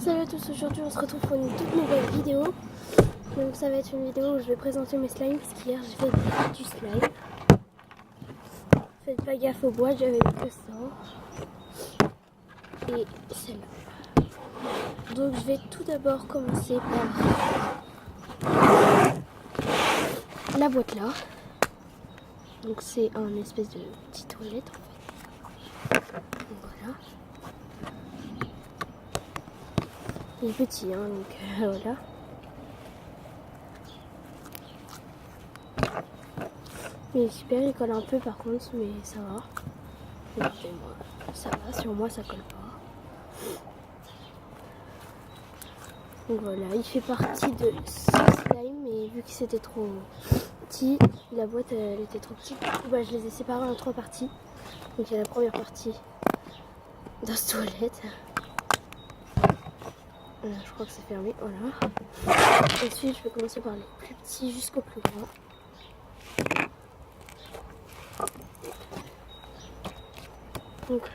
Salut à tous, aujourd'hui on se retrouve pour une toute nouvelle vidéo. Donc ça va être une vidéo où je vais présenter mes slimes parce qu'hier j'ai fait du slime. Faites pas gaffe au bois, j'avais que ça. Et celle-là. Donc je vais tout d'abord commencer par la boîte là. Donc c'est un espèce de petite toilette en fait. Donc voilà. Il est petit hein, donc voilà. Il est super, il colle un peu par contre, mais ça va. Écoutez-moi, ça va, sur moi ça colle pas. Donc voilà, il fait partie de ce slime, mais vu que c'était trop petit, la boîte elle était trop petite, du coup je les ai séparés en 3 parties. Donc il y a la première partie dans cette toilette. Je crois que c'est fermé, voilà. Ensuite je vais commencer par les plus petits jusqu'au plus grand. Donc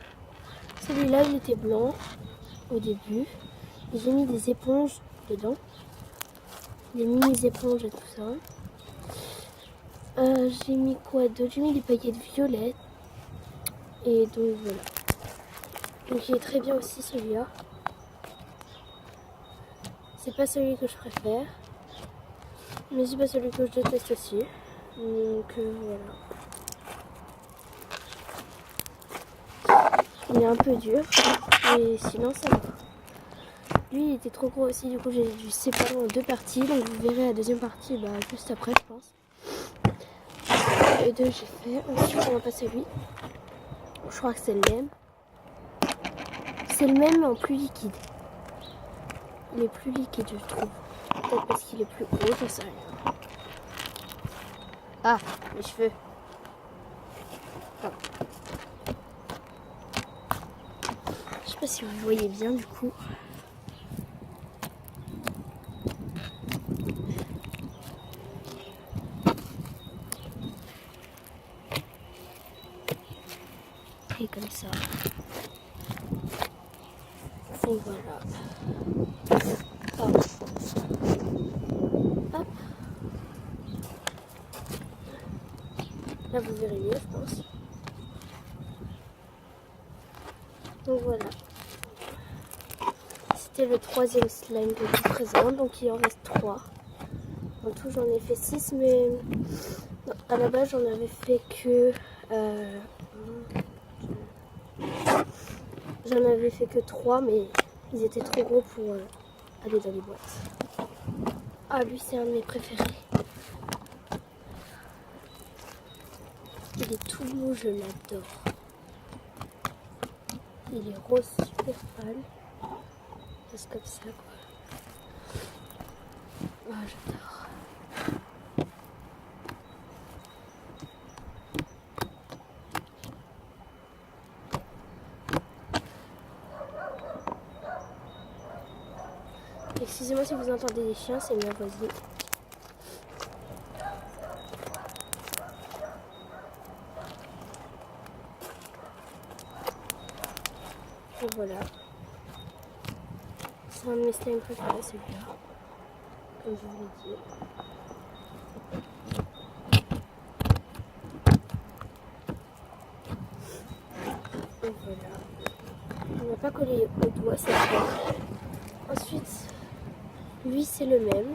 celui-là il était blanc au début. Et j'ai mis des éponges dedans. Des mini éponges et tout ça. J'ai mis quoi d'autre? J'ai mis des paillettes violettes. Et donc voilà. Donc il est très bien aussi celui-là. C'est pas celui que je préfère. Mais c'est pas celui que je déteste aussi. Donc voilà. Il est un peu dur. Et sinon ça va. Lui il était trop gros aussi. Du coup j'ai dû séparer en 2 parties. Donc vous verrez la deuxième partie juste après je pense. Et 2 j'ai fait. Ensuite on va passer lui. Je crois que c'est le même. C'est le même mais en plus liquide. Il est plus liquide je trouve. Peut-être parce qu'il est plus gros, j'en sais rien. Ah, mes cheveux. Ah. Je sais pas si vous voyez bien du coup. Et comme ça. Et voilà. Hop. Hop. Là vous verrez mieux je pense. Donc voilà. C'était le 3e slime que je vous présente. Donc il en reste 3. En tout j'en ai fait 6 mais non, à la base j'en avais fait que j'en avais fait que 3 mais ils étaient trop gros pour aller dans les boîtes. Ah lui c'est un de mes préférés. Il est tout mou, je l'adore. Il est rose super pâle. C'est comme ça quoi. Ah j'adore. Excusez-moi si vous entendez des chiens, c'est ma voisine. Et voilà. C'est un de mes slimes préférés celui-là. Comme je vous l'ai dit. Et voilà. On n'a pas collé au doigt cette fois. Ensuite, lui c'est le même.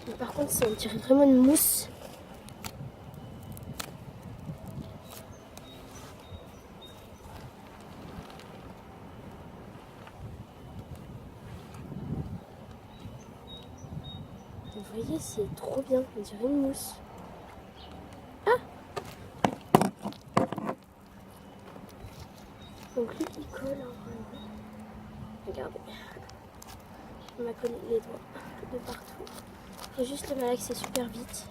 Mais par contre, on dirait vraiment une mousse. Vous voyez, c'est trop bien. On dirait une mousse. Ah! Donc lui, il colle en vrai. Regardez. On m'a collé les doigts de partout. Faut juste le malaxer super vite.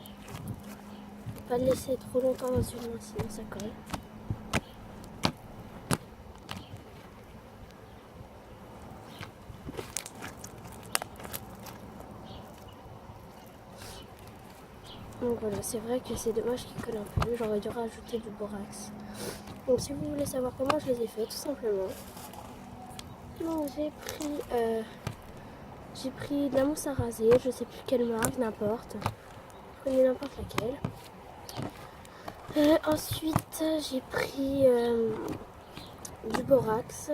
Faut pas le laisser trop longtemps dans une main, sinon ça colle. Donc voilà, c'est vrai que c'est dommage qu'il colle un peu. J'aurais dû rajouter du borax. Donc si vous voulez savoir comment je les ai fait, tout simplement, Donc j'ai pris de la mousse à raser, je sais plus quelle marque, n'importe. Prenez n'importe laquelle. Ensuite j'ai pris du borax.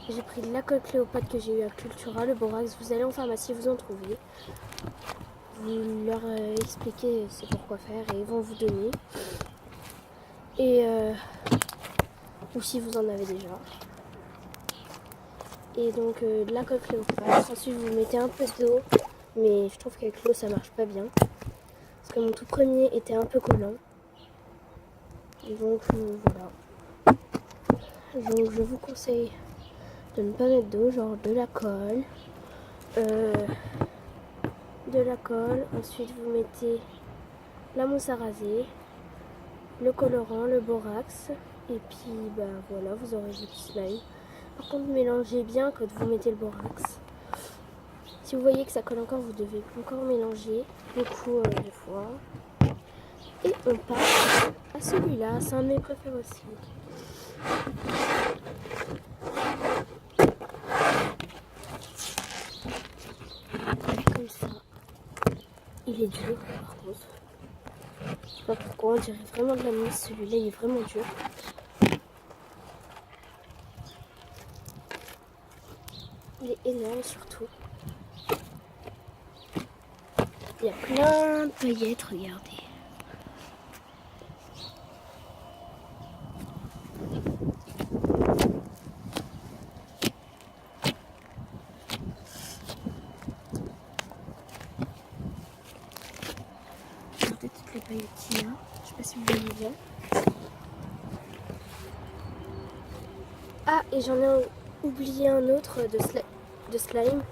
J'ai pris de la colle Cléopâtre que j'ai eu à Cultura. Le borax, vous allez en pharmacie, vous en trouvez. Vous leur expliquez c'est pourquoi faire et ils vont vous donner. Et ou si vous en avez déjà. Et donc de la colle Cléopâtre. Ensuite vous mettez un peu d'eau, mais je trouve qu'avec l'eau ça marche pas bien. Parce que mon tout premier était un peu collant. Donc voilà. Donc je vous conseille de ne pas mettre d'eau, genre de la colle. Ensuite vous mettez la mousse à raser, le colorant, le borax, et puis bah voilà, vous aurez votre slime. Par contre mélangez bien quand vous mettez le borax. Si vous voyez que ça colle encore, vous devez encore mélanger beaucoup de fois. Et on passe à celui-là, c'est un de mes préférés aussi. Comme ça. Il est dur par contre. Je sais pas pourquoi, on dirait vraiment de la mousse. Celui-là il est vraiment dur. Il est énorme surtout. Il y a plein de paillettes, regardez. Regardez toutes les paillettes qu'il y a. Je sais pas si vous voyez bien. Ah, et j'en ai oublié un autre de slime.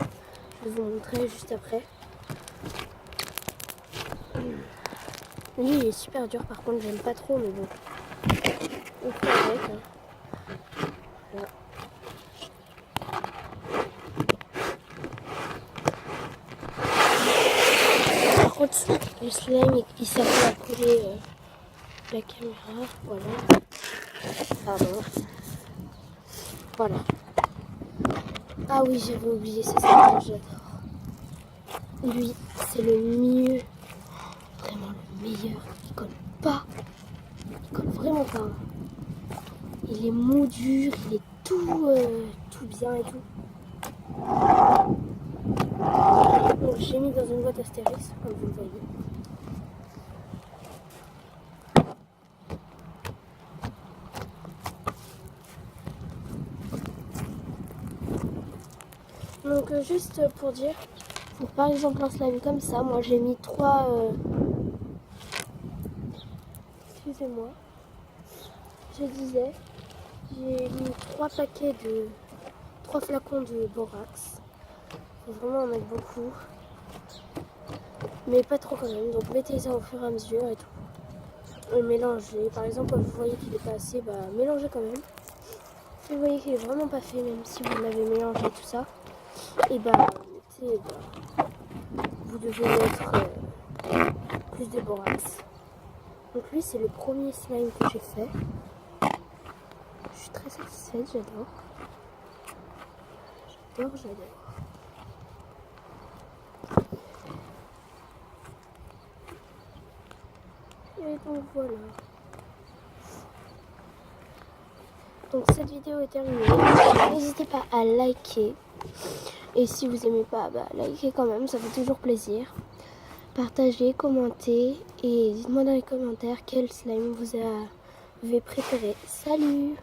Je vais vous montrer juste après. Lui, il est super dur, par contre, j'aime pas trop, mais bon. On fait avec. Voilà. Par contre, le slime, il s'appelle à coller la caméra. Voilà. Pardon. Voilà. Ah oui, j'avais oublié, ça, j'adore. Lui, c'est le mieux. Vraiment le meilleur. Il colle pas. Il colle vraiment pas. Il est mou dur, il est tout bien et tout. Donc j'ai mis dans une boîte Astérix, comme vous le voyez. Donc juste pour dire, pour par exemple un slime comme ça, moi j'ai mis 3... Excusez-moi. Je disais, j'ai mis 3 paquets de... 3 flacons de borax. Faut vraiment en mettre beaucoup. Mais pas trop quand même. Donc mettez ça au fur et à mesure et tout. Mélangez. Par exemple, quand vous voyez qu'il n'est pas assez, bah mélangez quand même. Si vous voyez qu'il est vraiment pas fait, même si vous l'avez mélangé tout ça, et bah, vous devez mettre plus de borax. Donc lui, c'est le premier slime que j'ai fait. Je suis très satisfaite, j'adore. J'adore. Et donc voilà. Donc cette vidéo est terminée. N'hésitez pas à liker. Et si vous aimez pas, bah likez quand même, ça fait toujours plaisir. Partagez, commentez et dites-moi dans les commentaires quel slime vous avez préféré. Salut!